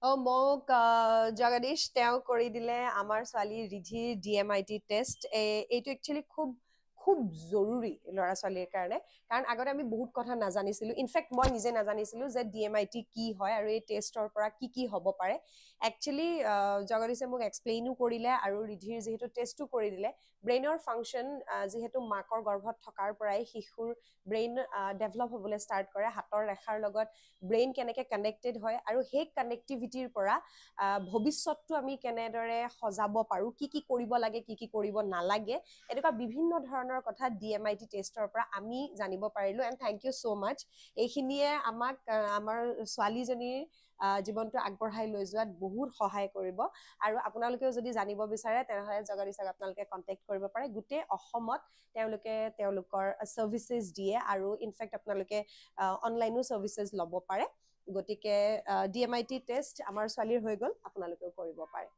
মোক জগদীশ তেওঁ কৰি দিলে আমাৰ ছোৱালী ৰিধিৰ DMIT টেষ্ট এইটো একচুৱেলি খুব খুব জৰুৰী ল'ৰা ছোৱালীৰ কাৰণে কাৰণ আগতে আমি বহুত কথা নাজানিছিলোঁ ইনফেক্ট মই নিজে নাজানিছিলোঁ যে DMIT কি হয় আৰু এই টেষ্টৰ পৰা কি কি হ'ব পাৰে একচুৱেলি জগদীশে মোক এক্সপ্লেইনো কৰিলে আৰু ৰিধিৰ যিহেতু টেষ্টো কৰি দিলে ব্ৰেইনৰ ফাংচন যিহেতু মাকৰ গৰ্ভত থকাৰ পৰাই শিশুৰ ব্ৰেইন ডেভেলপ হ'বলৈ ষ্টাৰ্ট কৰে হাতৰ ৰেখাৰ লগত ব্ৰেইন কেনেকৈ কানেক্টেড হয় আৰু সেই কানেক্টিভিটিৰ পৰা ভৱিষ্যতটো আমি কেনেদৰে সজাব পাৰোঁ কি কি কৰিব লাগে কি কি কৰিব নালাগে এনেকুৱা বিভিন্ন ধৰণৰ কথা DMIT টেষ্টৰ পৰা আমি জানিব পাৰিলোঁ এণ্ড থেংক ইউ ছ' মাছ এইখিনিয়ে আমাক আমাৰ ছোৱালীজনীৰ জীৱনটো আগবঢ়াই লৈ যোৱাত বহুত সহায় কৰিব আৰু আপোনালোকেও যদি জানিব বিচাৰে তেনেহ'লে জগদীশক আপোনালোকে কণ্টেক্ট কৰিব পাৰে গোটেই অসমত তেওঁলোকে তেওঁলোকৰ ছাৰ্ভিচেছ দিয়ে আৰু ইনফেক্ট আপোনালোকে অনলাইনো ছাৰ্ভিচেছ ল'ব পাৰে গতিকে DMIT টেষ্ট আমাৰ ছোৱালীৰ হৈ গ'ল আপোনালোকেও কৰিব পাৰে